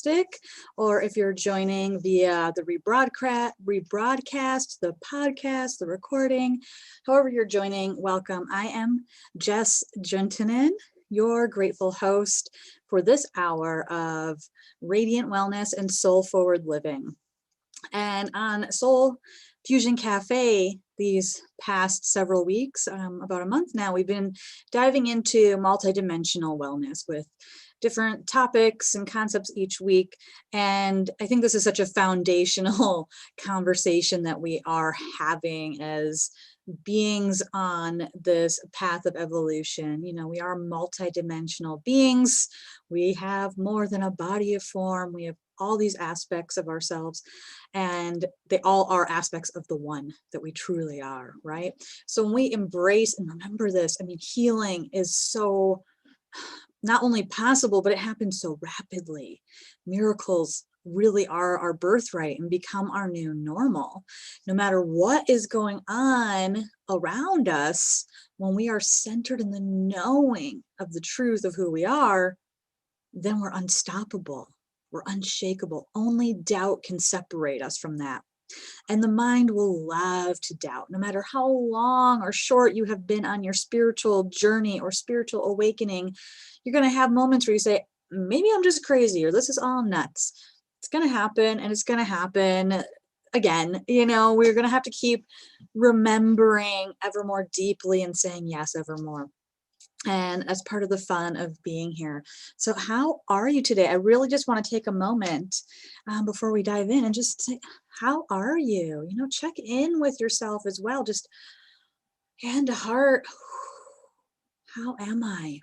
fantastic. Or if you're joining via the rebroadcast, the podcast, the recording, however you're joining, welcome. I am Jess Juntunen, your grateful host for this hour of radiant wellness and soul forward living. And on Soul Fusion Cafe, these past several weeks, about a month now, we've been diving into multidimensional wellness with different topics and concepts each week. And I think this is such a foundational conversation that we are having as beings on this path of evolution. You know, we are multidimensional beings. We have more than a body of form. We have all these aspects of ourselves, and they all are aspects of the one that we truly are, right? So when we embrace and remember this, I mean, healing is so not only possible, but it happens so rapidly. Miracles really are our birthright and become our new normal. No matter what is going on around us, when we are centered in the knowing of the truth of who we are, then we're unstoppable. We're unshakable. Only doubt can separate us from that. And the mind will love to doubt. No matter how long or short you have been on your spiritual journey or spiritual awakening, you're going to have moments where you say, maybe I'm just crazy, or this is all nuts. It's going to happen, and it's going to happen again. You know, we're going to have to keep remembering ever more deeply and saying yes ever more. And as part of the fun of being here. So how are you today? I really just want to take a moment before we dive in and just say, how are you? You know, check in with yourself as well. Just hand to heart. How am I?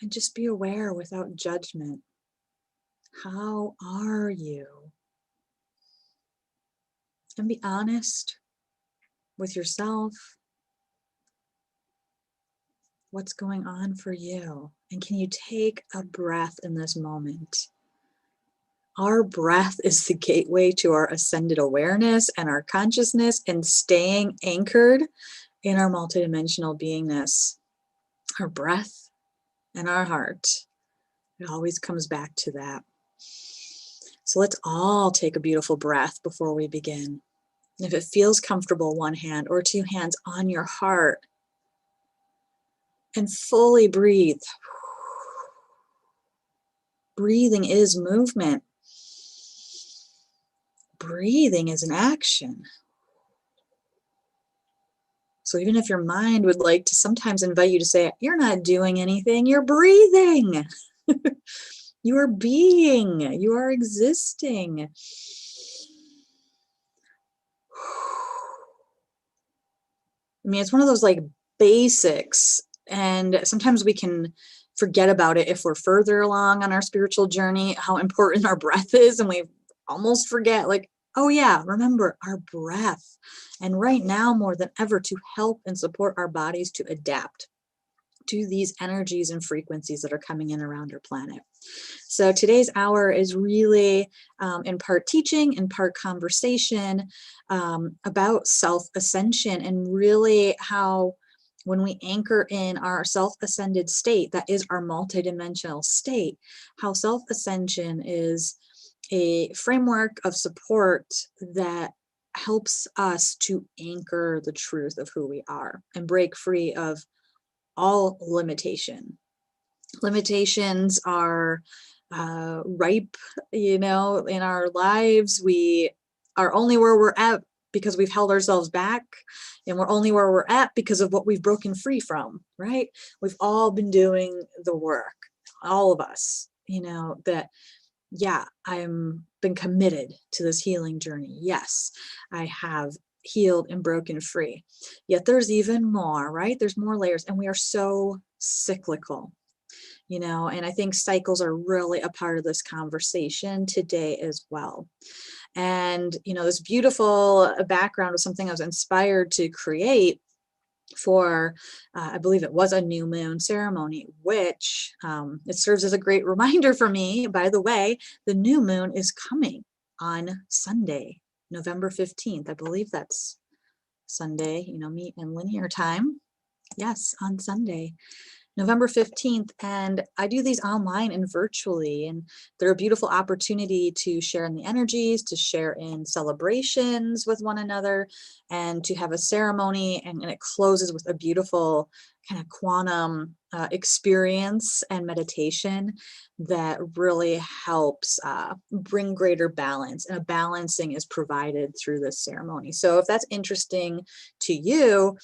And just be aware without judgment. How are you? And be honest with yourself. What's going on for you? And can you take a breath in this moment? Our breath is the gateway to our ascended awareness and our consciousness and staying anchored in our multidimensional beingness. Our breath and our heart. It always comes back to that. So let's all take a beautiful breath before we begin. If it feels comfortable, one hand or two hands on your heart. And fully breathe. Breathing is movement. Breathing is an action. So even if your mind would like to sometimes invite you to say, you're not doing anything, you're breathing. You are being, you are existing. I mean, it's one of those like basics. And sometimes we can forget about it if we're further along on our spiritual journey, how important our breath is. And we almost forget, like, oh yeah, remember our breath. And right now, more than ever, to help and support our bodies to adapt to these energies and frequencies that are coming in around our planet. So today's hour is really in part teaching, in part conversation about self-ascension, and really how when we anchor in our self-ascended state, that is our multidimensional state, how self-ascension is a framework of support that helps us to anchor the truth of who we are and break free of all limitation. Limitations are ripe, you know, in our lives. We are only where we're at because we've held ourselves back, and we're only where we're at because of what we've broken free from, right? We've all been doing the work, all of us, you know, that, yeah, I'm been committed to this healing journey. Yes, I have healed and broken free. Yet there's even more, right? There's more layers, and we are so cyclical. You know, and I think cycles are really a part of this conversation today as well. And, you know, this beautiful background was something I was inspired to create for, I believe it was a new moon ceremony, which it serves as a great reminder for me. By the way, the new moon is coming on Sunday, November 15th. I believe that's Sunday, you know, meet in linear time. Yes, on Sunday. November 15th, and I do these online and virtually, and they're a beautiful opportunity to share in the energies, to share in celebrations with one another, and to have a ceremony, and it closes with a beautiful kind of quantum experience and meditation that really helps bring greater balance, and a balancing is provided through this ceremony. So if that's interesting to you,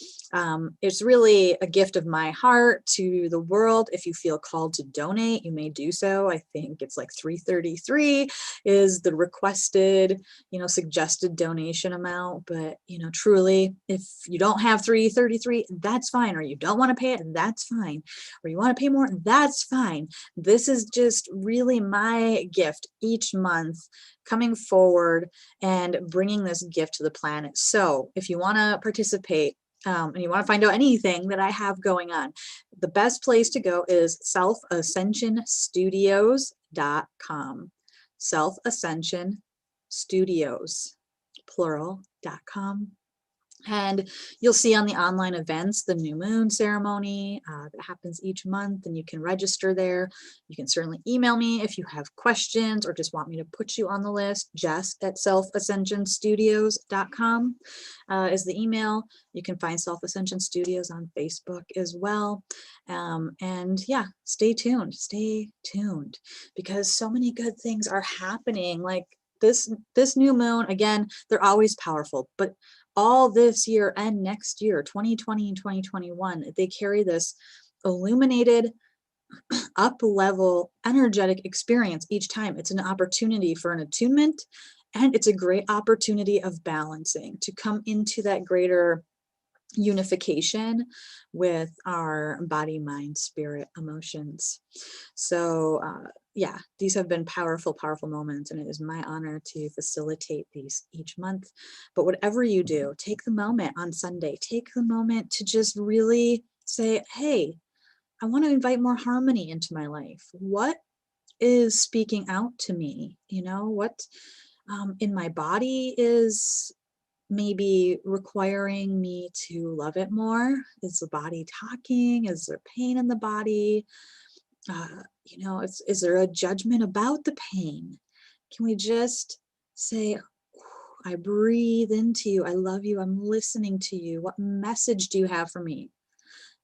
it's really a gift of my heart to the world. If you feel called to donate, you may do so. I think it's like $333 is the requested, suggested donation amount. But, truly, if you don't have $333, that's fine. Or you don't want to pay it, that's fine. Or you want to pay more, that's fine. This is just really my gift each month, coming forward and bringing this gift to the planet. So if you want to participate, and you want to find out anything that I have going on, the best place to go is selfascensionstudios.com. Selfascensionstudios, plural.com. And you'll see on the online events the new moon ceremony that happens each month, and you can register there. You can certainly email me if you have questions or just want me to put you on the list. Jess@selfascensionstudios.com is the email. You can find Self Ascension Studios on Facebook as well. And yeah, stay tuned, because so many good things are happening. Like this new moon, again, they're always powerful, but all this year and next year, 2020 and 2021, they carry this illuminated, up-level, energetic experience each time. It's an opportunity for an attunement, and it's a great opportunity of balancing, to come into that greater unification with our body, mind, spirit, emotions. So yeah, these have been powerful moments, and it is my honor to facilitate these each month. But whatever you do, take the moment on Sunday, take the moment to just really say, hey, I want to invite more harmony into my life. What is speaking out to me? What in my body is maybe requiring me to love it more? Is the body talking? Is there pain in the body? Is there a judgment about the pain? Can we just say, I breathe into you. I love you. I'm listening to you. What message do you have for me?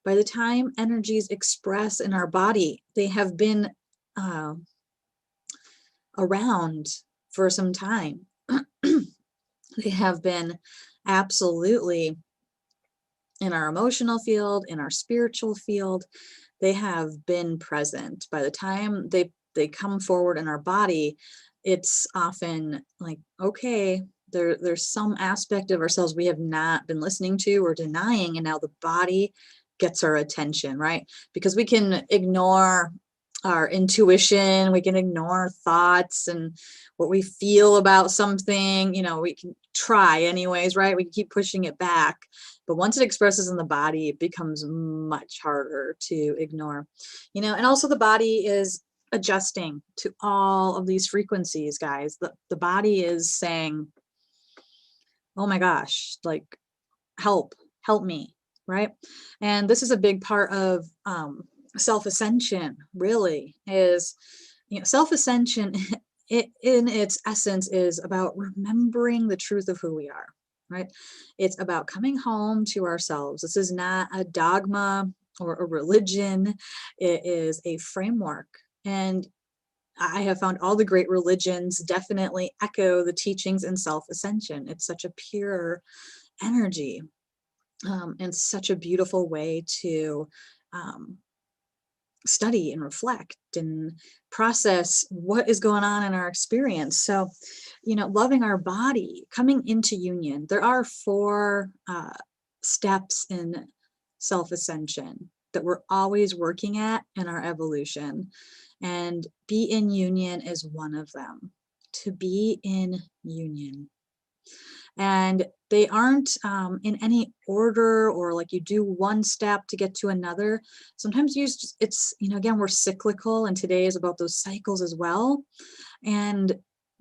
By the time energies express in our body, they have been around for some time. They have been absolutely in our emotional field, in our spiritual field. They have been present. By the time they come forward in our body, it's often like, okay, there's some aspect of ourselves we have not been listening to or denying, and now the body gets our attention, right? Because we can ignore our intuition, we can ignore thoughts and what we feel about something, we can try anyways, right? We keep pushing it back. But once it expresses in the body, it becomes much harder to ignore, and also the body is adjusting to all of these frequencies, guys. The body is saying, oh my gosh, like, help me, right? And this is a big part of self-ascension, really, is, self-ascension in its essence is about remembering the truth of who we are, right? It's about coming home to ourselves. This is not a dogma or a religion. It is a framework. And I have found all the great religions definitely echo the teachings in self-ascension. It's such a pure energy, and such a beautiful way to study and reflect and process what is going on in our experience. So, loving our body, coming into union. There are 4 steps in self-ascension that we're always working at in our evolution. And be in union is one of them. To be in union. And they aren't in any order, or like you do one step to get to another. Sometimes it's, again, we're cyclical, and today is about those cycles as well. And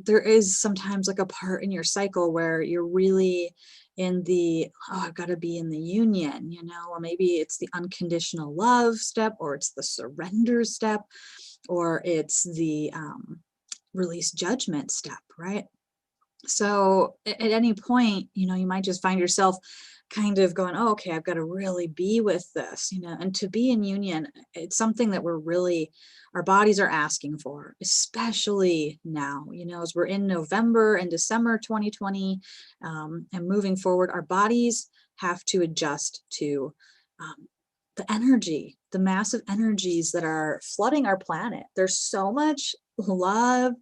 there is sometimes like a part in your cycle where you're really in the, oh, I've got to be in the union, or maybe it's the unconditional love step, or it's the surrender step, or it's the release judgment step, right? So at any point, you might just find yourself kind of going, oh, okay, I've got to really be with this, and to be in union, it's something that our bodies are asking for, especially now, as we're in November and December 2020, and moving forward, our bodies have to adjust to the massive energies that are flooding our planet. There's so much love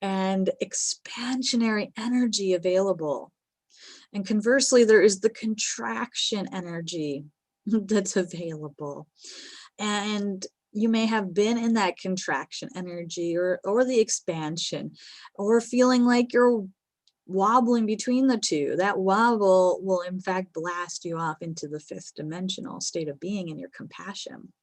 and expansionary energy available. And conversely, there is the contraction energy that's available. And you may have been in that contraction energy or the expansion, or feeling like you're wobbling between the two. That wobble will in fact blast you off into the fifth dimensional state of being in your compassion,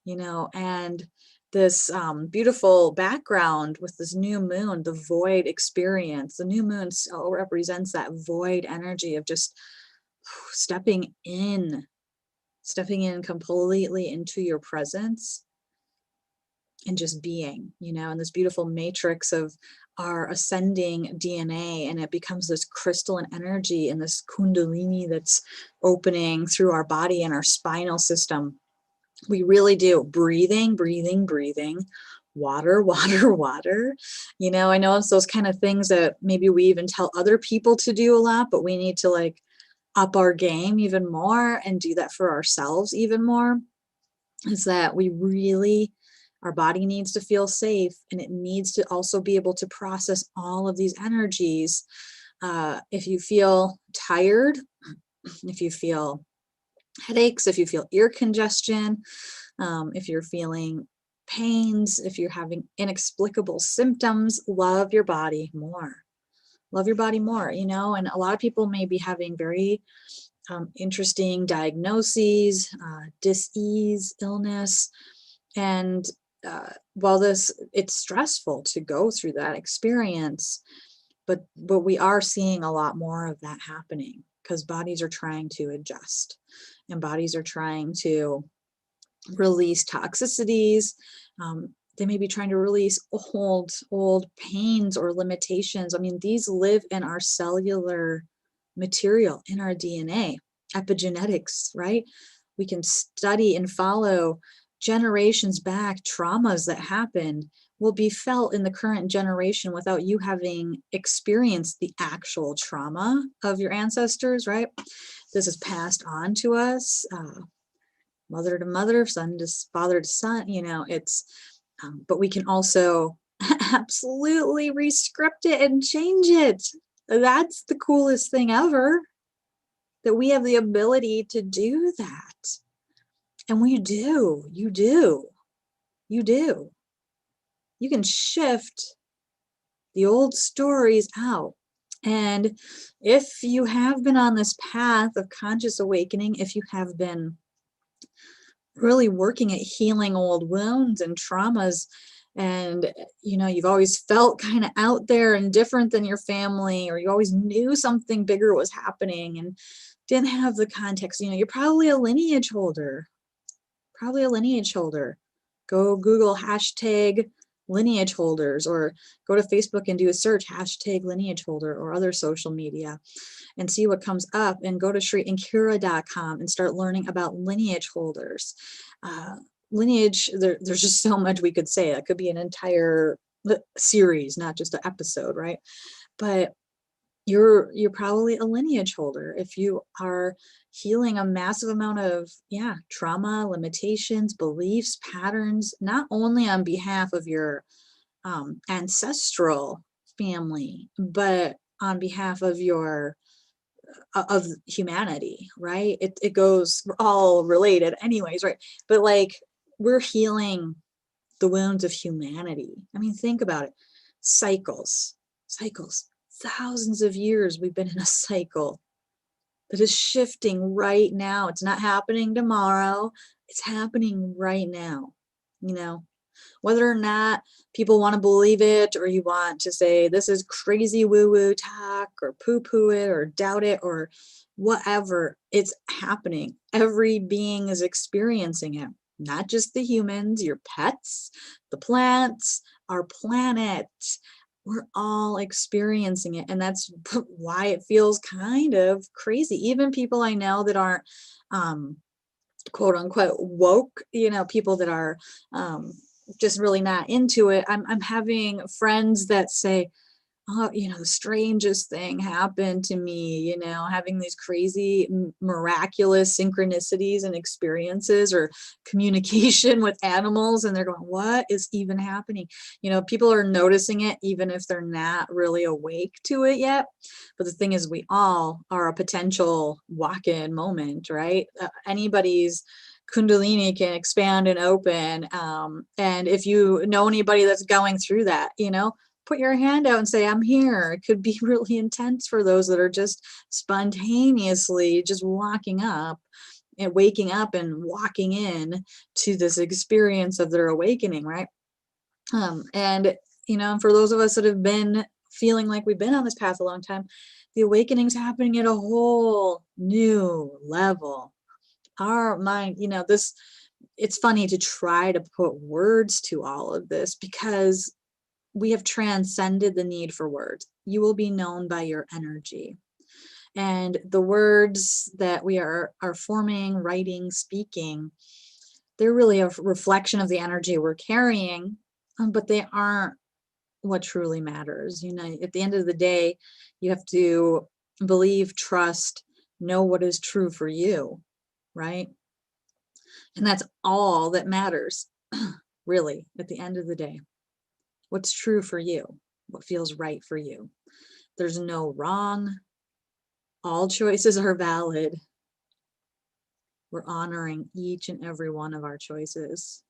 and this beautiful background with this new moon, the void experience. The new moon so represents that void energy of just stepping in completely into your presence and just being, in this beautiful matrix of our ascending DNA. And it becomes this crystalline energy and this kundalini that's opening through our body and our spinal system. We really do. Breathing, water, water, water. I know it's those kind of things that maybe we even tell other people to do a lot, but we need to up our game even more and do that for ourselves even more. Is that our body needs to feel safe, and it needs to also be able to process all of these energies. If you feel tired, if you feel headaches, if you feel ear congestion, if you're feeling pains, if you're having inexplicable symptoms, love your body more. Love your body more, and a lot of people may be having very interesting diagnoses, dis-ease, illness. And while it's stressful to go through that experience, but we are seeing a lot more of that happening because bodies are trying to adjust, and bodies are trying to release toxicities. They may be trying to release old pains or limitations. I mean, these live in our cellular material, in our DNA, epigenetics, right? We can study and follow generations back. Traumas that happened will be felt in the current generation without you having experienced the actual trauma of your ancestors, right? This is passed on to us, mother to mother, son to father to son, it's, but we can also absolutely rescript it and change it. That's the coolest thing ever, that we have the ability to do that. And you do. You can shift the old stories out. And if you have been on this path of conscious awakening, if you have been really working at healing old wounds and traumas, and you've always felt kind of out there and different than your family, or you always knew something bigger was happening and didn't have the context, you're probably a lineage holder. Go Google hashtag lineage holders, or go to Facebook and do a search hashtag lineage holder, or other social media, and see what comes up, and go to shriankira.com and start learning about lineage holders. Lineage, there's just so much we could say. That could be an entire series, not just an episode, right? But you're probably a lineage holder if you are healing a massive amount of trauma, limitations, beliefs, patterns, not only on behalf of your ancestral family, but on behalf of of humanity, right? It goes, we're all related anyways, right? But we're healing the wounds of humanity. I mean, think about it. Cycles. Thousands of years we've been in a cycle that is shifting right now. It's not happening tomorrow. It's happening right now. Whether or not people want to believe it, or you want to say this is crazy woo-woo talk, or poo-poo it, or doubt it, or whatever, it's happening. Every being is experiencing it, not just the humans, your pets, the plants, our planet. We're all experiencing it. And that's why it feels kind of crazy. Even people I know that aren't quote unquote woke, people that are just really not into it. I'm having friends that say, oh, the strangest thing happened to me, having these crazy, miraculous synchronicities and experiences, or communication with animals. And they're going, what is even happening? People are noticing it, even if they're not really awake to it yet. But the thing is, we all are a potential walk-in moment, right? Anybody's Kundalini can expand and open. And if you know anybody that's going through that, put your hand out and say, I'm here. It could be really intense for those that are just spontaneously just walking up and waking up and walking in to this experience of their awakening, right? And for those of us that have been feeling like we've been on this path a long time, the awakening's happening at a whole new level. Our mind, it's funny to try to put words to all of this, because we have transcended the need for words. You will be known by your energy. And the words that we are forming, writing, speaking, they're really a reflection of the energy we're carrying, but they aren't what truly matters. At the end of the day, you have to believe, trust, know what is true for you, right? And that's all that matters, really, at the end of the day. What's true for you? What feels right for you? There's no wrong. All choices are valid. We're honoring each and every one of our choices.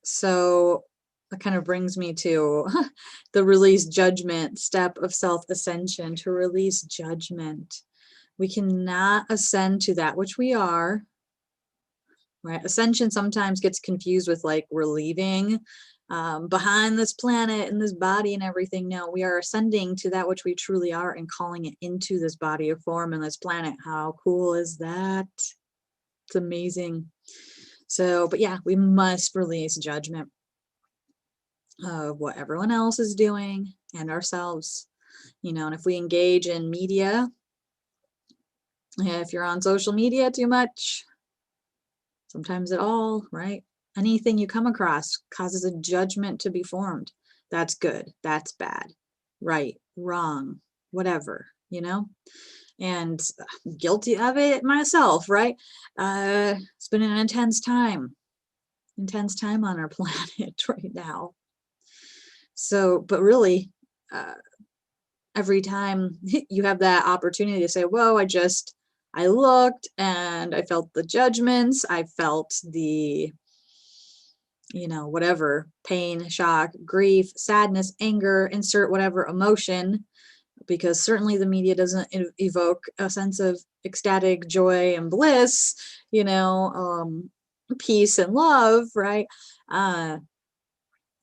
So that kind of brings me to the release judgment step of self-ascension, to release judgment. We cannot ascend to that which we are, right? Ascension sometimes gets confused with like we're leaving behind this planet and this body and everything. No, we are ascending to that which we truly are and calling it into this body of form and this planet. How cool is that? It's amazing. So, but yeah, we must release judgment of what everyone else is doing and ourselves. And if we engage in media, if you're on social media too much, sometimes at all, right? Anything you come across causes a judgment to be formed. That's good. That's bad. Right. Wrong. Whatever, and guilty of it myself, right? It's been an intense time on our planet right now. So, but really, every time you have that opportunity to say, whoa, I looked and I felt the judgments, I felt the whatever, pain, shock, grief, sadness, anger, insert whatever emotion, because certainly the media doesn't evoke a sense of ecstatic joy and bliss, peace and love, right?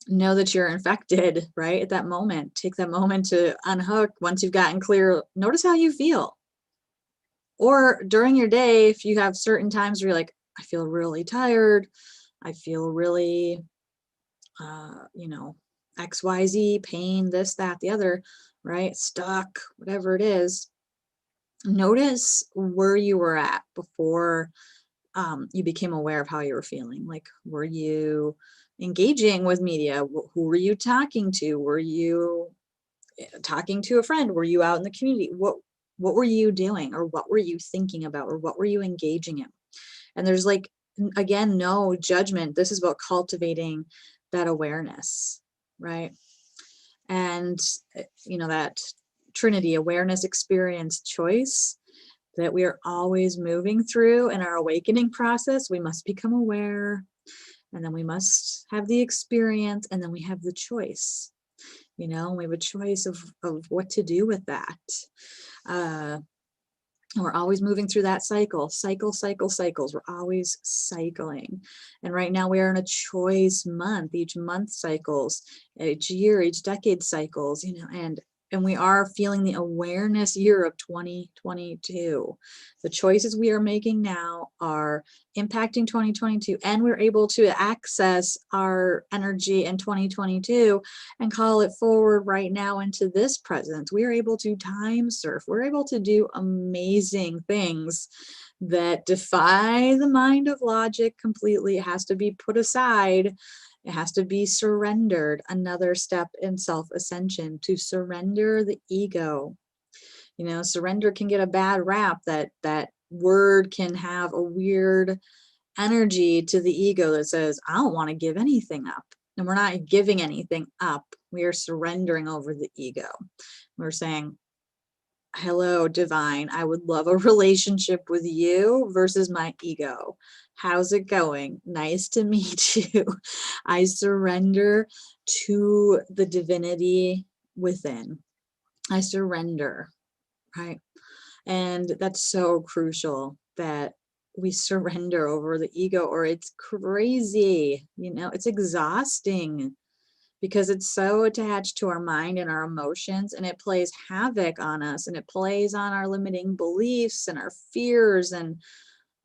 Know that you're infected, right? At that moment, take that moment to unhook. Once you've gotten clear, notice how you feel. Or during your day, if you have certain times where you're like, I feel really tired, I feel really XYZ, pain, this, that, the other, right? Stuck, whatever it is. Notice where you were at before you became aware of how you were feeling. Like, were you engaging with media? Who were you talking to? Were you talking to a friend? Were you out in the community? What were you doing? Or what were you thinking about? Or what were you engaging in? And there's again, no judgment. This is about cultivating that awareness, right? And that Trinity, awareness, experience, choice, that we are always moving through in our awakening process. We must become aware, and then we must have the experience, and then we have the choice. We have a choice of what to do with that. And we're always moving through that cycles. We're always cycling. And right now we are in a choice month. Each month cycles, each year, each decade cycles, and we are feeling the awareness year of 2022. The choices we are making now are impacting 2022, and we're able to access our energy in 2022 and call it forward right now into this present. We are able to time surf. We're able to do amazing things that defy the mind of logic completely. It has to be put aside. It has to be surrendered. Another step in self-ascension, to surrender the ego. Surrender can get a bad rap. That word can have a weird energy to the ego that says, I don't want to give anything up. And we're not giving anything up. We are surrendering over the ego. We're saying, hello, divine, I would love a relationship with you versus my ego. How's it going? Nice to meet you. I surrender to the divinity within. I surrender, right? And that's so crucial that we surrender over the ego, or it's crazy. It's exhausting because it's so attached to our mind and our emotions, and it plays havoc on us, and it plays on our limiting beliefs and our fears, and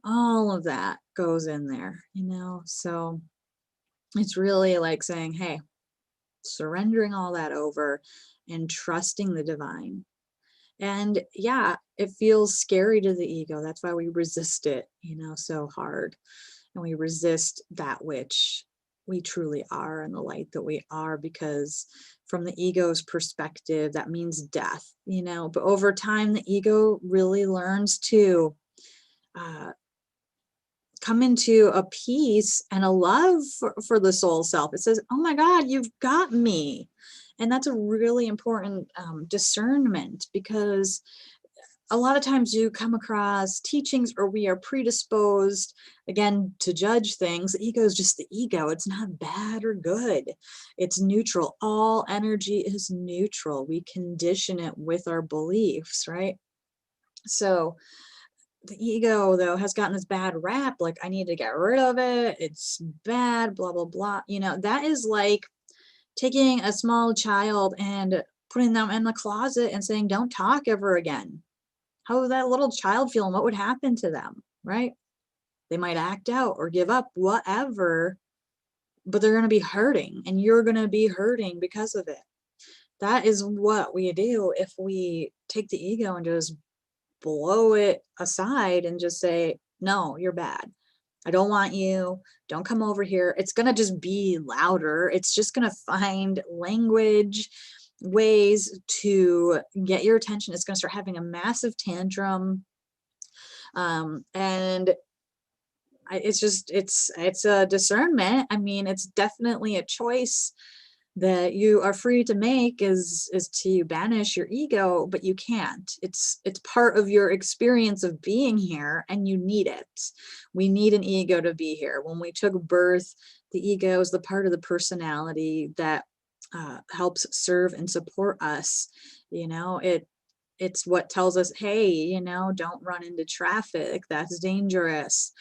all of that goes in there, So it's really like saying, hey, surrendering all that over and trusting the divine. And yeah, it feels scary to the ego. That's why we resist it, so hard. And we resist that which we truly are and the light that we are, because from the ego's perspective, that means death, But over time, the ego really learns to come into a peace and a love for the soul self. It says, oh my God, you've got me. And that's a really important discernment, because a lot of times you come across teachings, or we are predisposed, again, to judge things. The ego is just the ego. It's not bad or good. It's neutral. All energy is neutral. We condition it with our beliefs, right? So the ego, though, has gotten this bad rap, like, I need to get rid of it. It's bad, blah, blah, blah. That is like taking a small child and putting them in the closet and saying, don't talk ever again. How would that little child feel, and what would happen to them, right? They might act out or give up, whatever, but they're going to be hurting, and you're going to be hurting because of it. That is what we do if we take the ego and just blow it aside and just say, no, you're bad. I don't want you. Don't come over here. It's going to just be louder. It's just going to find language, ways to get your attention. It's going to start having a massive tantrum. And it's a discernment. I mean, it's definitely a choice that you are free to make, is to banish your ego, but you can't. It's part of your experience of being here, and you need it. We need an ego to be here. When we took birth, the ego is the part of the personality that helps serve and support us. It's what tells us, hey, don't run into traffic. That's dangerous.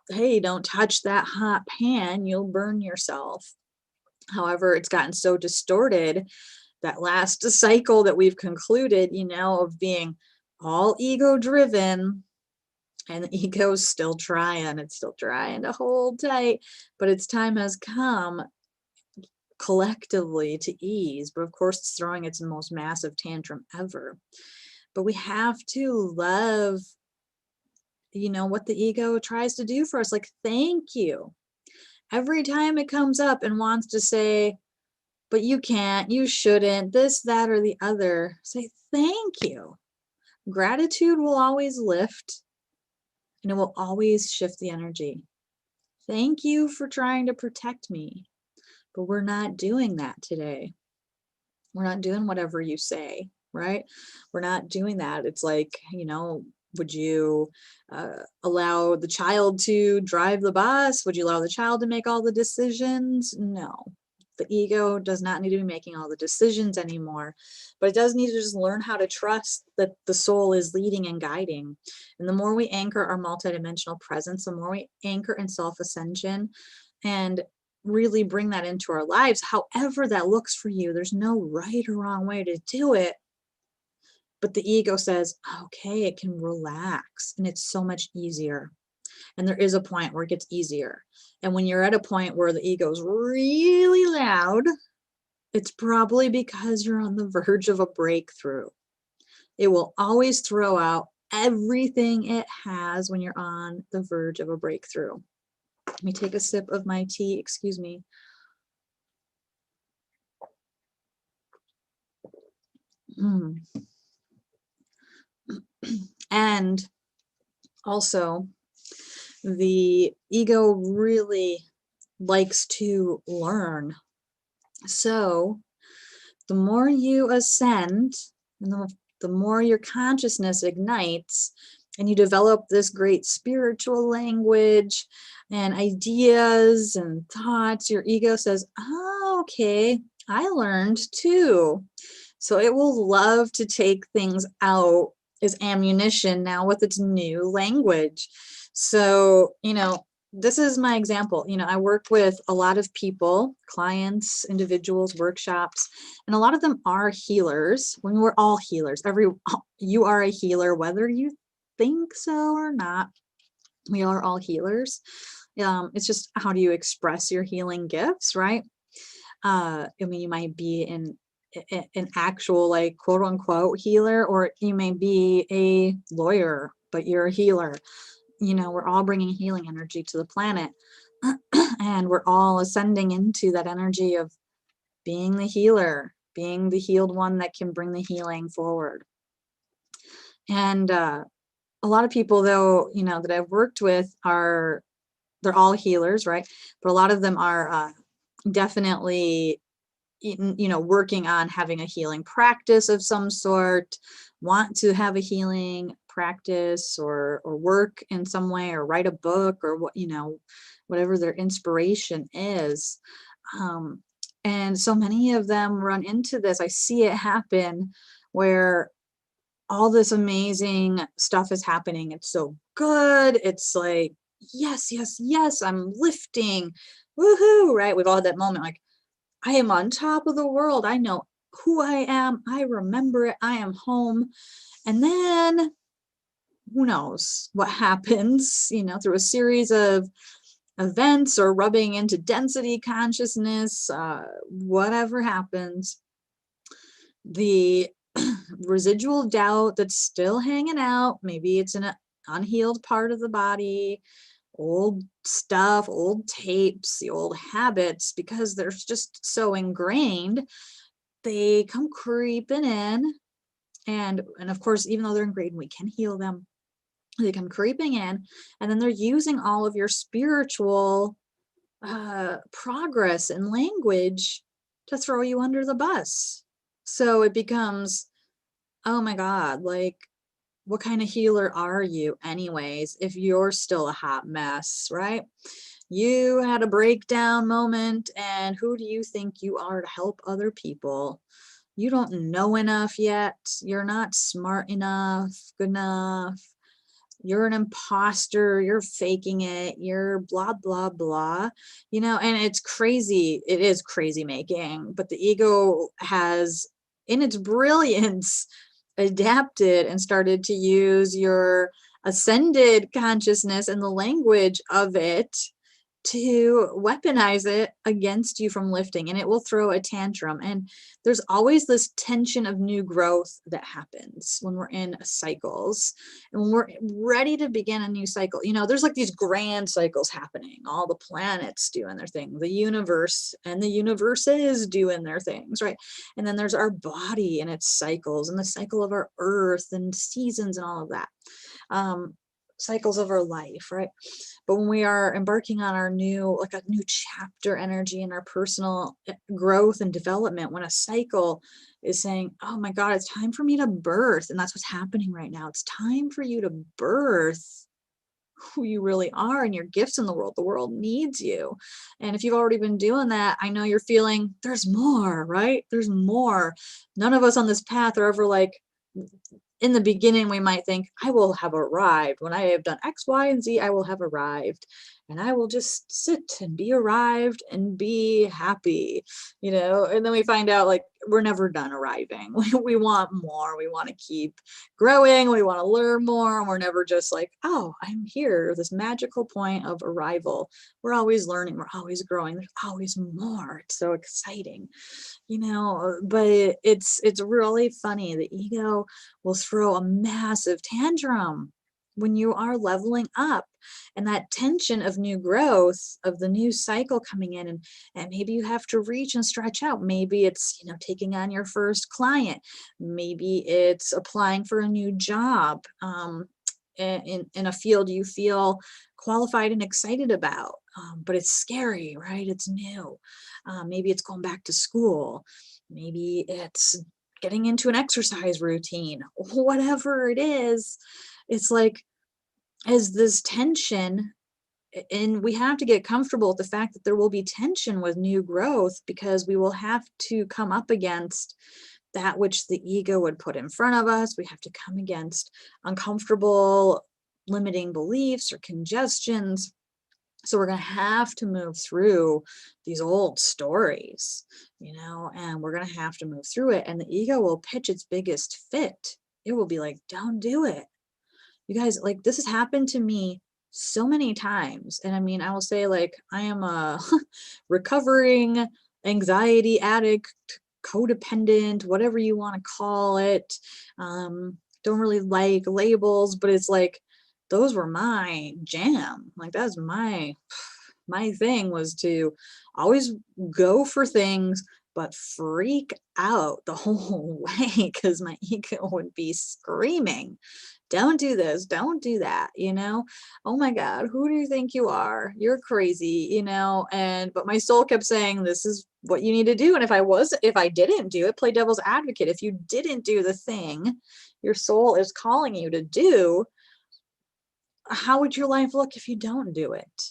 Hey, don't touch that hot pan. You'll burn yourself. However, it's gotten so distorted, that last cycle that we've concluded, of being all ego driven, and the ego's still trying. It's still trying to hold tight, but its time has come collectively to ease. But of course, it's throwing its most massive tantrum ever. But we have to love, what the ego tries to do for us. Like, thank you. Every time it comes up and wants to say, but you can't, you shouldn't, this, that, or the other, say thank you. Gratitude will always lift, and it will always shift the energy. Thank you for trying to protect me, but we're not doing that today. We're not doing whatever you say, right? We're not doing that. It's like, would you allow the child to drive the bus? Would you allow the child to make all the decisions? No. The ego does not need to be making all the decisions anymore, but it does need to just learn how to trust that the soul is leading and guiding. And the more we anchor our multidimensional presence, the more we anchor in self-ascension and really bring that into our lives, however that looks for you. There's no right or wrong way to do it. But the ego says, okay, it can relax and it's so much easier. And there is a point where it gets easier. And when you're at a point where the ego is really loud, it's probably because you're on the verge of a breakthrough. It will always throw out everything it has when you're on the verge of a breakthrough. Let me take a sip of my tea, excuse me. And also, the ego really likes to learn. So the more you ascend, and the more your consciousness ignites, and you develop this great spiritual language and ideas and thoughts, your ego says, oh, okay, I learned too. So it will love to take things out as ammunition now with its new language. So, this is my example. I work with a lot of people, clients, individuals, workshops, and a lot of them are healers. When we're all healers, you are a healer, whether you think so or not. We are all healers. It's just, how do you express your healing gifts, right? You might be an actual, like, quote unquote healer, or you may be a lawyer, but you're a healer. We're all bringing healing energy to the planet, and we're all ascending into that energy of being the healer, being the healed one that can bring the healing forward. And a lot of people, though, that I've worked with they're all healers, right? But a lot of them are definitely working on having a healing practice of some sort, want to have a healing practice or work in some way, or write a book, or whatever their inspiration is. And so many of them run into this. I see it happen where all this amazing stuff is happening. It's so good. It's like, yes, yes, yes, I'm lifting. Woohoo, right? We've all had that moment like, I am on top of the world. I know who I am. I remember it. I am home. And then who knows what happens, through a series of events or rubbing into density consciousness, whatever happens, the residual doubt that's still hanging out, maybe it's in an unhealed part of the body, old stuff, old tapes, the old habits, because they're just so ingrained, they come creeping in. And of course, even though they're ingrained, we can heal them. They come creeping in, and then they're using all of your spiritual progress and language to throw you under the bus. So it becomes, oh my God, like, what kind of healer are you anyways, if you're still a hot mess, right? You had a breakdown moment, and who do you think you are to help other people? You don't know enough yet. You're not smart enough, good enough. You're an imposter. You're faking it. You're blah, blah, blah. And it's crazy. It is crazy making, but the ego has, in its brilliance, adapted and started to use your ascended consciousness and the language of it to weaponize it against you from lifting, and it will throw a tantrum. And there's always this tension of new growth that happens when we're in cycles, and when we're ready to begin a new cycle. There's like these grand cycles happening, all the planets doing their thing, the universe and the universes doing their things, right? And then there's our body and its cycles, and the cycle of our earth and seasons and all of that, cycles of our life, right? But when we are embarking on a new chapter energy in our personal growth and development, when a cycle is saying, oh my God, it's time for me to birth, and that's what's happening right now. It's time for you to birth. who you really are and your gifts in the world. The world needs you. And if you've already been doing that, I know you're feeling there's more, right? There's more. None of us on this path are ever like, in the beginning, we might think, I will have arrived. When I have done X, Y, and Z, I will have arrived. And I will just sit and be arrived and be happy, And then we find out like we're never done arriving. We want more. We want to keep growing. We want to learn more. And we're never just like, oh, I'm here, this magical point of arrival. We're always learning. We're always growing. There's always more. It's so exciting. But it's really funny. The ego will throw a massive tantrum when you are leveling up, and that tension of new growth, of the new cycle coming in, and maybe you have to reach and stretch out. Maybe it's taking on your first client. Maybe it's applying for a new job in a field you feel qualified and excited about, but it's scary, right? It's new. Maybe it's going back to school. Maybe it's getting into an exercise routine. Whatever it is, it's like, as this tension, and we have to get comfortable with the fact that there will be tension with new growth, because we will have to come up against that which the ego would put in front of us. We have to come against uncomfortable limiting beliefs or congestions. So we're going to have to move through these old stories, and we're going to have to move through it. And the ego will pitch its biggest fit. It will be like, don't do it. You guys, like, this has happened to me so many times. And I mean, I will say, like, I am a recovering anxiety addict, codependent, whatever you want to call it. Don't really like labels, but it's like, those were my jam. Like, that's my thing, was to always go for things, but freak out the whole way, because my ego would be screaming, don't do this, don't do that, oh my God, who do you think you are? You're crazy, but my soul kept saying, this is what you need to do. And if I didn't do it, play devil's advocate, if you didn't do the thing your soul is calling you to do, how would your life look if you don't do it?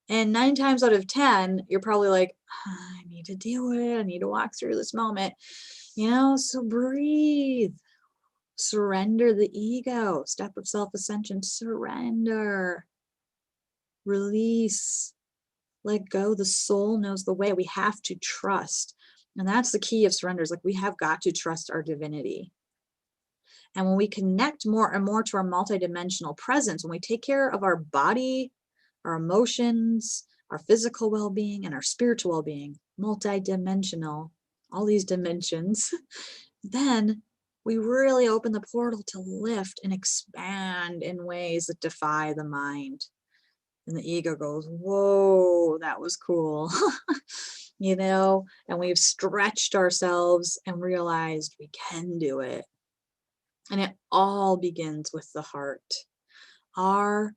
And 9 times out of 10, you're probably like, I need to do it. I need to walk through this moment, so breathe, surrender the ego, step of self-ascension, surrender, release, let go. The soul knows the way. We have to trust. And that's the key of surrender, is like, we have got to trust our divinity. And when we connect more and more to our multidimensional presence, when we take care of our body, our emotions, our physical well-being, and our spiritual well-being, multidimensional, all these dimensions, then we really open the portal to lift and expand in ways that defy the mind. And the ego goes, whoa, that was cool. And we've stretched ourselves and realized we can do it. And it all begins with the heart. Our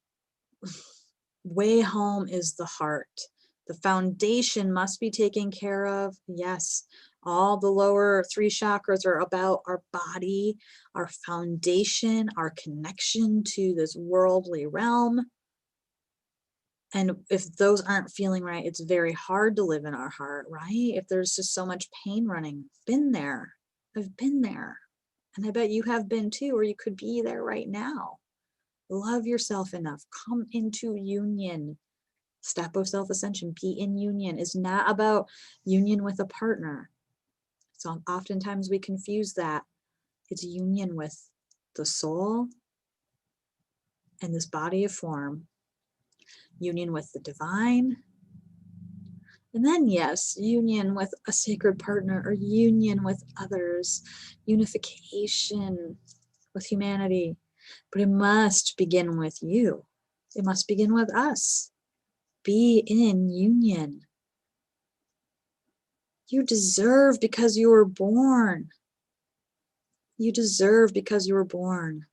way home is the heart. The foundation must be taken care of. Yes, all the lower 3 chakras are about our body, our foundation, our connection to this worldly realm. And if those aren't feeling right, it's very hard to live in our heart, right? If there's just so much pain running, been there. I've been there. And I bet you have been too, or you could be there right now. Love yourself enough. Come into union. Step of self-ascension. Be in union. Is not about union with a partner. So oftentimes we confuse that. It's union with the soul and this body of form. Union with the divine. And then, yes, union with a sacred partner, or union with others, unification with humanity. But it must begin with you. It must begin with us. Be in union. You deserve because you were born. You deserve because you were born.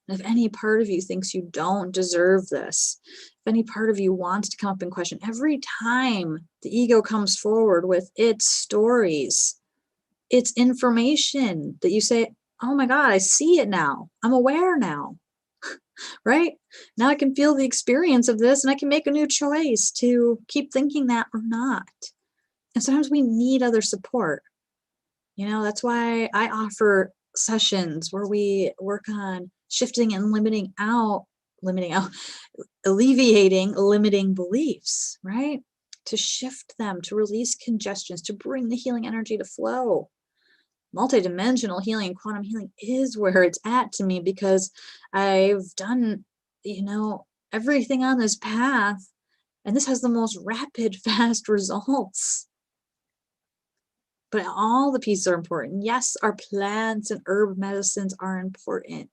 And if any part of you thinks you don't deserve this, if any part of you wants to come up and question, every time the ego comes forward with its stories, its information, that you say, oh my God, I see it now. I'm aware now. right? Now I can feel the experience of this and I can make a new choice to keep thinking that or not. And sometimes we need other support. That's why I offer sessions where we work on shifting and limiting out, alleviating limiting beliefs, right? To shift them, to release congestions, to bring the healing energy to flow. Multidimensional healing and quantum healing is where it's at to me, because I've done, everything on this path, and this has the most rapid, fast results. But all the pieces are important. Yes, our plants and herb medicines are important.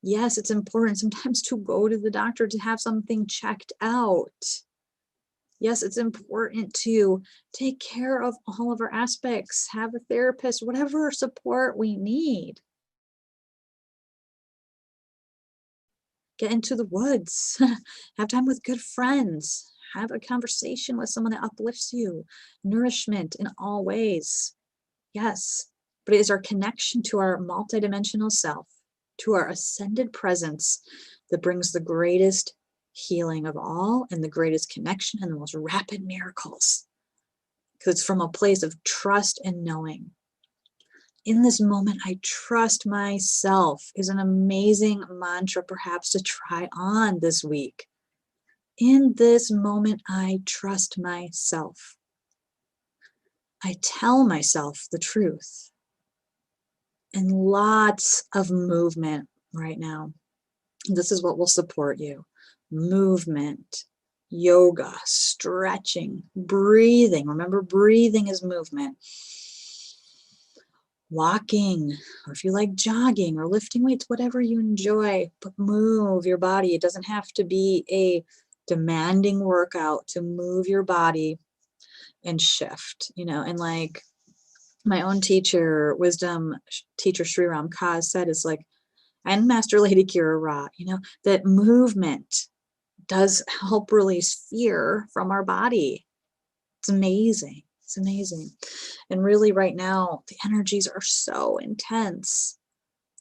Yes, it's important sometimes to go to the doctor to have something checked out. Yes, it's important to take care of all of our aspects, have a therapist, whatever support we need. Get into the woods, have time with good friends, have a conversation with someone that uplifts you, nourishment in all ways. Yes, but it is our connection to our multidimensional self, to our ascended presence, that brings the greatest healing of all and the greatest connection and the most rapid miracles. Because it's from a place of trust and knowing. In this moment, I trust myself is an amazing mantra perhaps to try on this week. In this moment, I trust myself. I tell myself the truth. And lots of movement right now. This is what will support you. Movement, yoga, stretching, breathing. Remember, breathing is movement. Walking, or if you like jogging or lifting weights, whatever you enjoy, but move your body. It doesn't have to be a demanding workout to move your body and shift, and like my own teacher, wisdom teacher Sri Ram Kaz said, is like, and Master Lady Kira Ra, that movement does help release fear from our body. It's amazing. It's amazing. And really right now, the energies are so intense.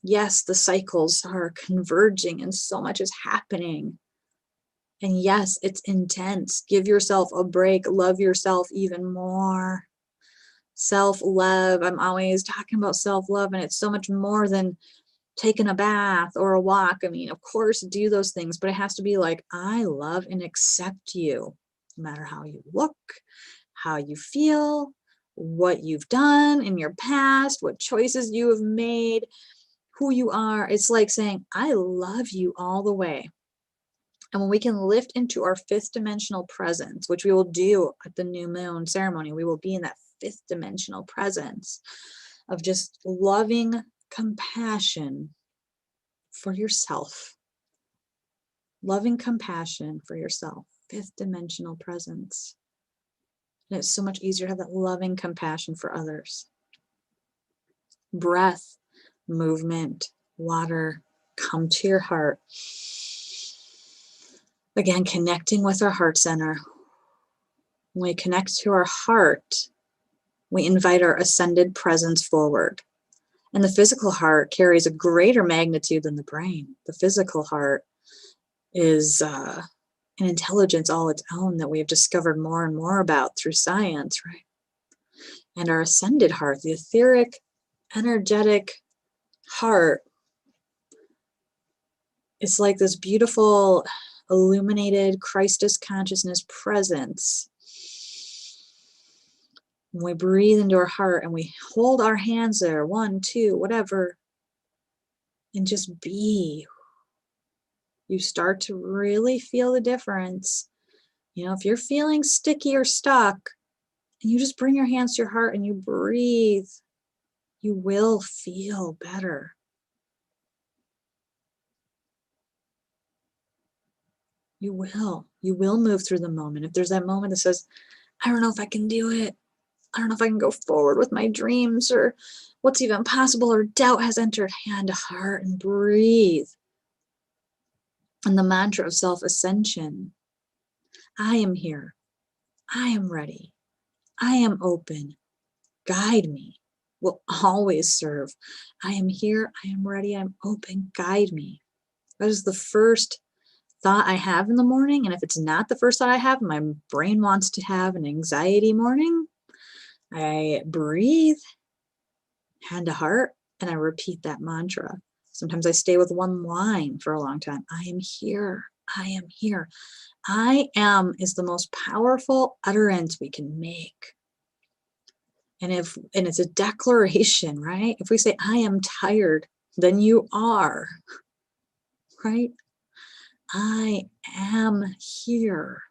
Yes, the cycles are converging and so much is happening. And yes, it's intense. Give yourself a break. Love yourself even more. Self-love. I'm always talking about self-love, and it's so much more than taking a bath or a walk. I mean, of course, do those things, but it has to be like, I love and accept you, no matter how you look, how you feel, what you've done in your past, what choices you have made, who you are. It's like saying, I love you all the way. And when we can lift into our fifth dimensional presence, which we will do at the new moon ceremony, we will be in that fifth dimensional presence of just loving compassion for yourself. Loving compassion for yourself, fifth dimensional presence. And it's so much easier to have that loving compassion for others. Breath, movement, water, come to your heart. Again, connecting with our heart center. When we connect to our heart, we invite our ascended presence forward. And the physical heart carries a greater magnitude than the brain. The physical heart is an intelligence all its own that we have discovered more and more about through science, right? And our ascended heart, the etheric, energetic heart, is like this beautiful, illuminated Christus consciousness presence. When we breathe into our heart and we hold our hands there, 1, 2, whatever, and just be, you start to really feel the difference. If you're feeling sticky or stuck, and you just bring your hands to your heart and you breathe, you will feel better. You will move through the moment. If there's that moment that says, I don't know if I can do it. I don't know if I can go forward with my dreams or what's even possible, or doubt has entered, hand to heart and breathe. And the mantra of self-ascension. I am here. I am ready. I am open. Guide me. Will always serve. I am here. I am ready. I'm open. Guide me. That is the first thought I have in the morning. And if it's not the first thought I have, my brain wants to have an anxiety morning, I breathe, hand to heart, and I repeat that mantra. Sometimes I stay with one line for a long time. I am here. I am here. I am is the most powerful utterance we can make. And it's a declaration, right? If we say, I am tired, then you are, right? I am here,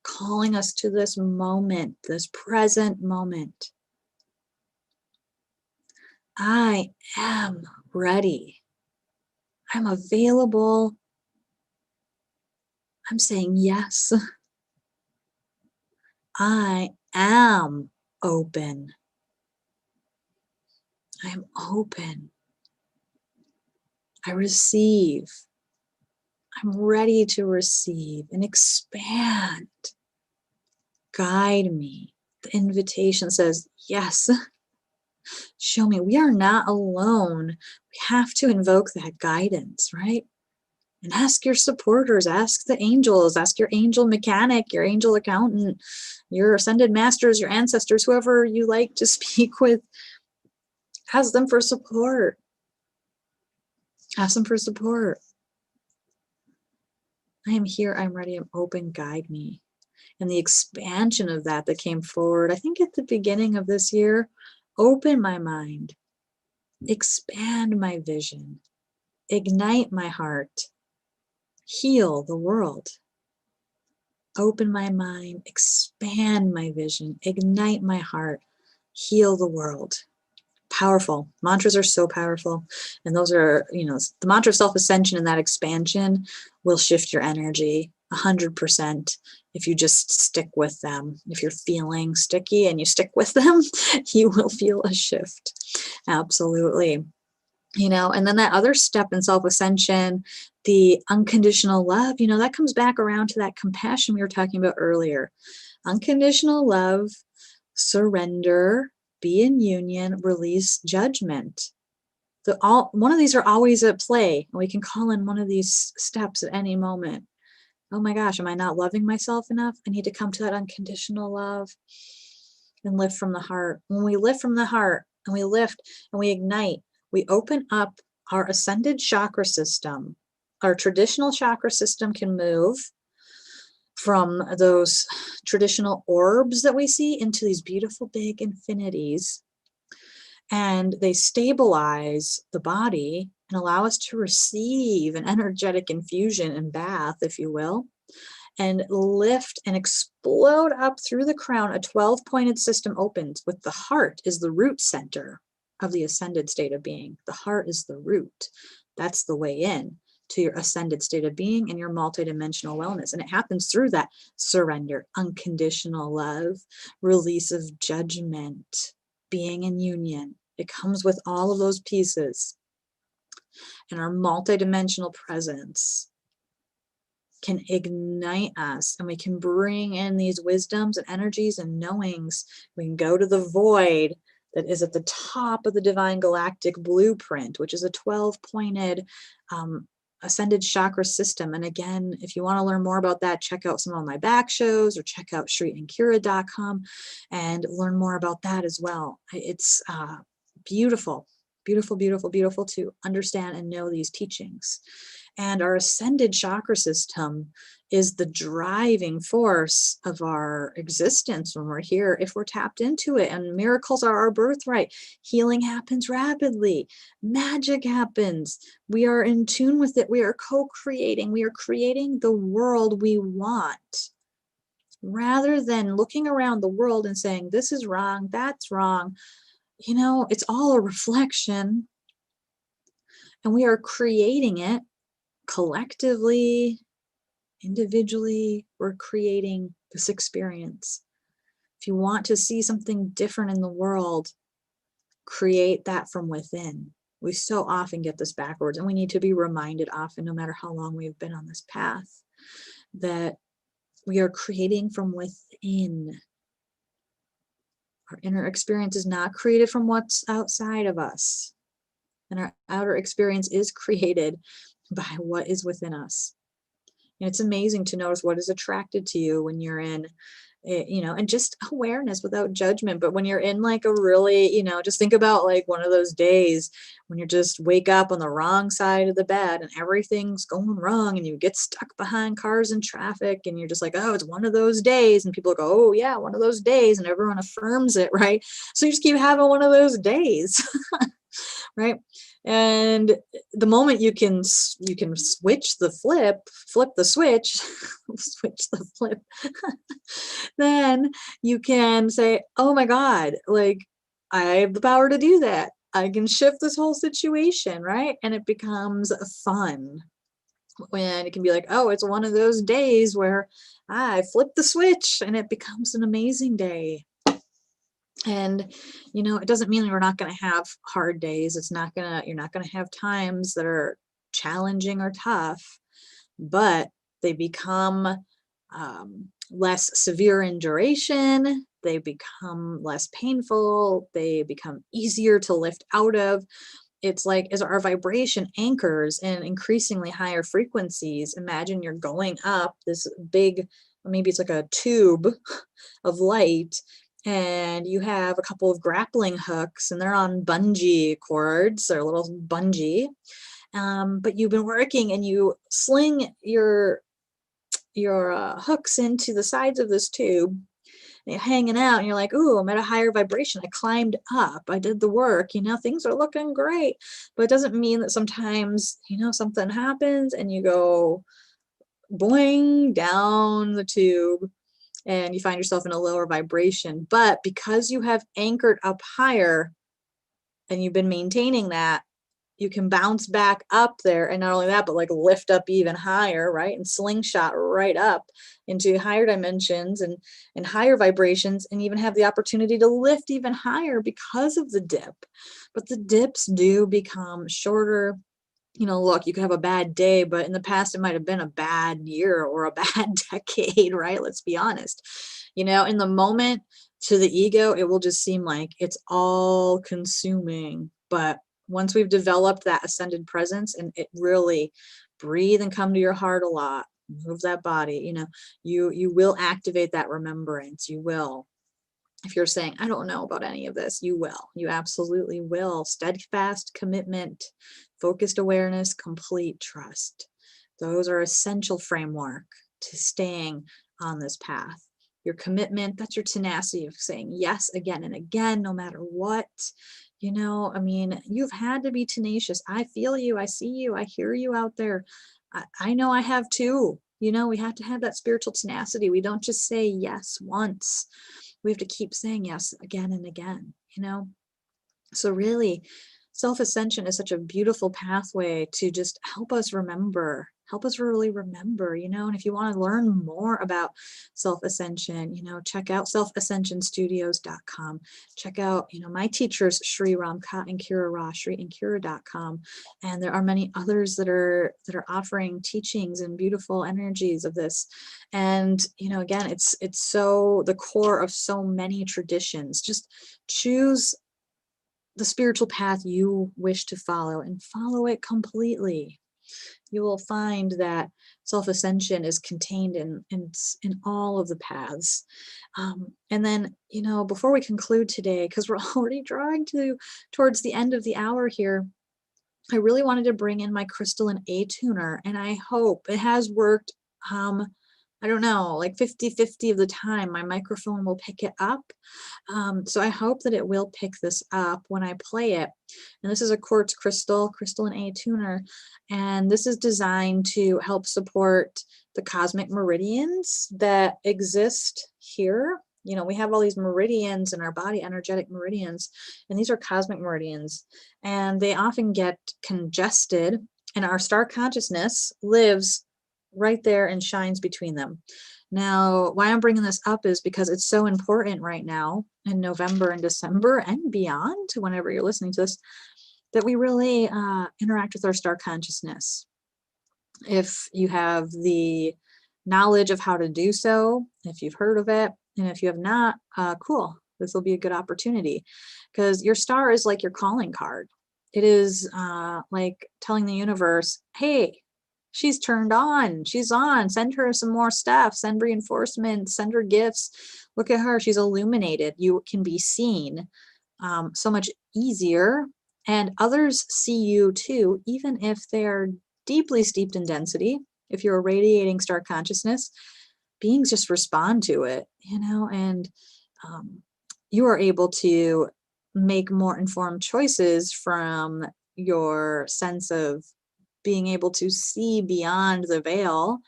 calling us to this moment, this present moment. I am ready. I'm available. I'm saying yes. I am open. I'm open. I receive. I'm ready to receive and expand. Guide me. The invitation says, yes, show me. We are not alone. We have to invoke that guidance, right? And ask your supporters, ask the angels, ask your angel mechanic, your angel accountant, your ascended masters, your ancestors, whoever you like to speak with. Ask them for support. Ask them for support. I am here, I'm ready, I'm open, guide me. And the expansion of that came forward, I think at the beginning of this year, open my mind, expand my vision, ignite my heart, heal the world. Open my mind, expand my vision, ignite my heart, heal the world. Powerful. Mantras are so powerful. And those are, the mantra of self-ascension and that expansion will shift your energy 100% if you just stick with them. If you're feeling sticky and you stick with them, you will feel a shift. Absolutely. And then that other step in self-ascension, the unconditional love, that comes back around to that compassion we were talking about earlier. Unconditional love, surrender, be in union, release judgment. One of these are always at play. We can call in one of these steps at any moment. Oh my gosh, am I not loving myself enough? I need to come to that unconditional love and lift from the heart. When we lift from the heart and we lift and we ignite, we open up our ascended chakra system. Our traditional chakra system can move from those traditional orbs that we see into these beautiful big infinities. And they stabilize the body and allow us to receive an energetic infusion and bath, if you will, and lift and explode up through the crown. A 12-pointed system opens with the heart is the root center of the ascended state of being. The heart is the root. That's the way in to your ascended state of being and your multidimensional wellness. And it happens through that surrender, unconditional love, release of judgment, being in union. It comes with all of those pieces. And our multidimensional presence can ignite us, and we can bring in these wisdoms and energies and knowings. We can go to the void that is at the top of the divine galactic blueprint, which is a 12-pointed ascended chakra system. And again, if you want to learn more about that, check out some of my back shows or check out shriankira.com and learn more about that as well. It's beautiful, beautiful, beautiful, beautiful to understand and know these teachings. And our ascended chakra system is the driving force of our existence when we're here, if we're tapped into it. And miracles are our birthright. Healing happens rapidly. Magic happens. We are in tune with it. We are co-creating. We are creating the world we want. Rather than looking around the world and saying, this is wrong, that's wrong. It's all a reflection. And we are creating it. Collectively, individually, we're creating this experience. If you want to see something different in the world, create that from within. We so often get this backwards, and we need to be reminded often, no matter how long we've been on this path, that we are creating from within. Our inner experience is not created from what's outside of us. And our outer experience is created by what is within us. And it's amazing to notice what is attracted to you when you're in and just awareness without judgment. But when you're in like a really, just think about like one of those days when you just wake up on the wrong side of the bed and everything's going wrong and you get stuck behind cars and traffic and you're just like, oh, it's one of those days. And people go, oh yeah, one of those days. And everyone affirms it, right? So you just keep having one of those days. Right? And the moment you can switch the flip the switch, switch the flip, then you can say, oh my God, like I have the power to do that. I can shift this whole situation, right? And it becomes fun when it can be like, oh, it's one of those days where I flip the switch and it becomes an amazing day. And it doesn't mean we're not going to have hard days. You're not going to have times that are challenging or tough, but they become less severe in duration. They become less painful. They become easier to lift out of. It's like as our vibration anchors in increasingly higher frequencies, imagine you're going up this big, maybe it's like a tube of light, and you have a couple of grappling hooks and they're on bungee cords or a little bungee. But you've been working and you sling your hooks into the sides of this tube and you're hanging out and you're like, ooh, I'm at a higher vibration. I climbed up. I did the work. Things are looking great. But it doesn't mean that sometimes, something happens and you go boing down the tube and you find yourself in a lower vibration. But because you have anchored up higher and you've been maintaining that, you can bounce back up there. And not only that, but like lift up even higher, right? And slingshot right up into higher dimensions and higher vibrations, and even have the opportunity to lift even higher because of the dip. But the dips do become shorter. Look, you could have a bad day, but in the past, it might have been a bad year or a bad decade, right? Let's be honest. In the moment, to the ego, it will just seem like it's all consuming. But once we've developed that ascended presence and it really breathe and come to your heart a lot, move that body, you will activate that remembrance. You will. If you're saying, I don't know about any of this, you will. You absolutely will. Steadfast commitment, focused awareness, complete trust. Those are essential framework to staying on this path. Your commitment, that's your tenacity of saying yes again and again, no matter what. You've had to be tenacious. I feel you. I see you. I hear you out there. I know I have too. We have to have that spiritual tenacity. We don't just say yes once. We have to keep saying yes again and again, So really, self-ascension is such a beautiful pathway to just help us really remember, and if you want to learn more about self-ascension, check out selfascensionstudios.com. Check out, my teachers, Shri Ramkat and Kira Ra, shriandkira.com. And there are many others that are offering teachings and beautiful energies of this. And, again, it's so the core of so many traditions. Just choose the spiritual path you wish to follow and follow it completely. You will find that self-ascension is contained in all of the paths. And then, before we conclude today, because we're already drawing towards the end of the hour here, I really wanted to bring in my crystalline A tuner, and I hope it has worked. I don't know, like 50-50 of the time, my microphone will pick it up. So I hope that it will pick this up when I play it. And this is a quartz crystalline A tuner. And this is designed to help support the cosmic meridians that exist here. We have all these meridians in our body, energetic meridians, and these are cosmic meridians. And they often get congested, and our star consciousness lives right there and shines between them. Now, why I'm bringing this up is because it's so important right now in November and December and beyond, whenever you're listening to this, that we really interact with our star consciousness. If you have the knowledge of how to do so, if you've heard of it, and if you have not, cool. This will be a good opportunity, because your star is like your calling card. It is like telling the universe, hey, she's turned on, she's on, send her some more stuff, send reinforcements, send her gifts. Look at her, she's illuminated. You can be seen so much easier, and others see you too, even if they're deeply steeped in density. If you're a radiating star consciousness, beings just respond to it, and you are able to make more informed choices from your sense of being able to see beyond the veil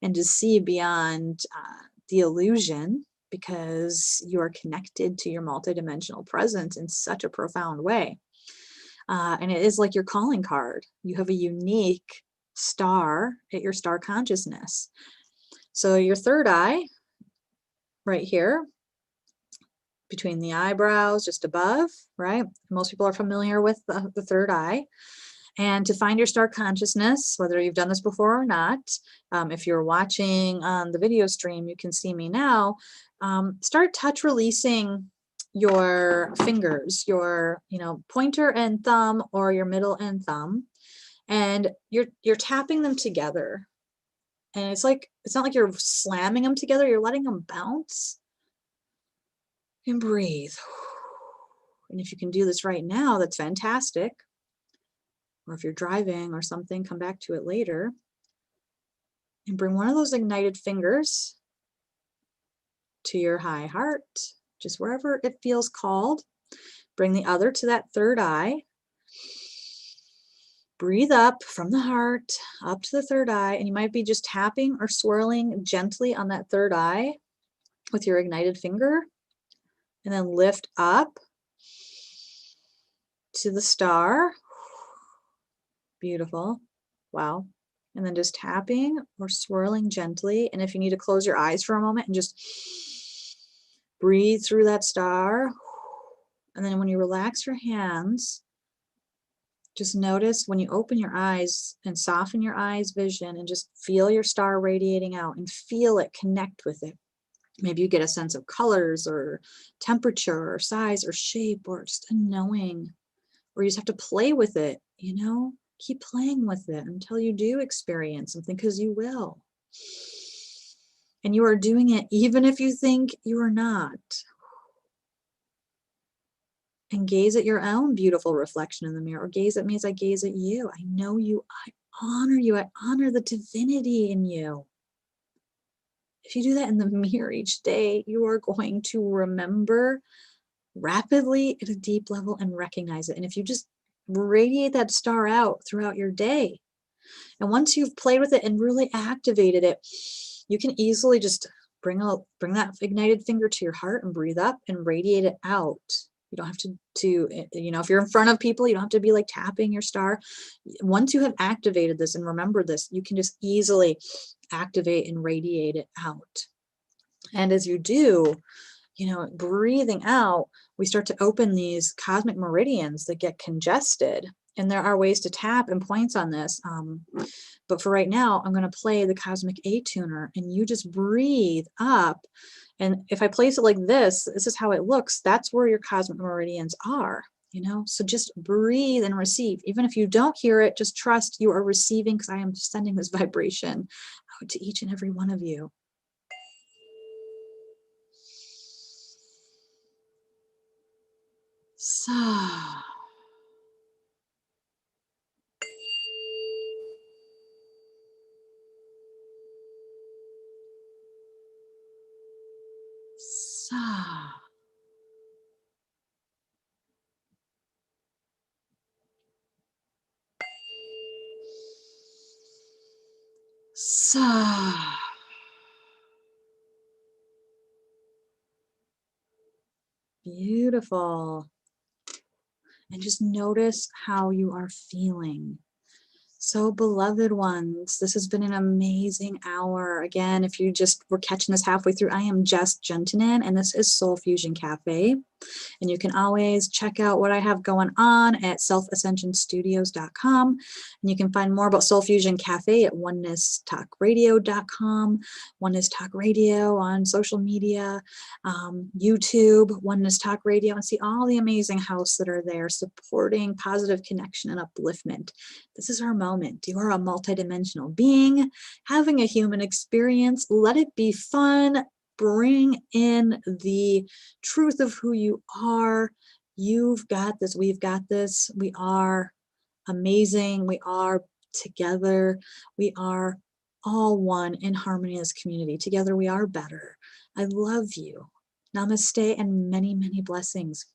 and to see beyond the illusion, because you are connected to your multidimensional presence in such a profound way. And it is like your calling card. You have a unique star at your star consciousness. So your third eye, right here, between the eyebrows, just above, right? Most people are familiar with the third eye. And to find your star consciousness, whether you've done this before or not, if you're watching on the video stream, you can see me now. Start touch releasing your fingers, your pointer and thumb, or your middle and thumb, and you're tapping them together. And it's not like you're slamming them together, you're letting them bounce. And breathe. And if you can do this right now, that's fantastic. Or if you're driving or something, come back to it later. And bring one of those ignited fingers to your high heart, just wherever it feels called. Bring the other to that third eye. Breathe up from the heart, up to the third eye. And you might be just tapping or swirling gently on that third eye with your ignited finger. And then lift up to the star. Beautiful. Wow. And then just tapping or swirling gently. And if you need to close your eyes for a moment and just breathe through that star. And then when you relax your hands, just notice when you open your eyes and soften your eyes vision and just feel your star radiating out and feel it, connect with it. Maybe you get a sense of colors or temperature or size or shape or just a knowing, or you just have to play with it, keep playing with it until you do experience something, because you will. And you are doing it even if you think you are not. And gaze at your own beautiful reflection in the mirror, or gaze at me as I gaze at you. I know you, I honor you, I honor the divinity in you. If you do that in the mirror each day, you are going to remember rapidly at a deep level and recognize it. And if you just radiate that star out throughout your day, and once you've played with it and really activated it, you can easily just bring that ignited finger to your heart and breathe up and radiate it out. You don't have to if you're in front of people, you don't have to be like tapping your star. Once you have activated this and remembered this, you can just easily activate and radiate it out. And as you do, breathing out, we start to open these cosmic meridians that get congested. And there are ways to tap and points on this. But for right now, I'm going to play the cosmic A tuner, and you just breathe up. And if I place it like this is how it looks. That's where your cosmic meridians are, so just breathe and receive. Even if you don't hear it, just trust you are receiving, because I am sending this vibration out to each and every one of you. Sa. Sa. Sa. Beautiful. And just notice how you are feeling. So, beloved ones, this has been an amazing hour. Again, if you just were catching this halfway through, I am Jess Juntunen, and this is Soul Fusion Cafe. And you can always check out what I have going on at selfascensionstudios.com. And you can find more about Soul Fusion Cafe at onenesstalkradio.com, Oneness Talk Radio on social media, YouTube, Oneness Talk Radio, and see all the amazing hosts that are there supporting positive connection and upliftment. This is our moment. You are a multidimensional being having a human experience. Let it be fun. Bring in the truth of who you are. You've got this. We've got this. We are amazing. We are together. We are all one in harmony as community. Together we are better. I love you. Namaste and many, many blessings.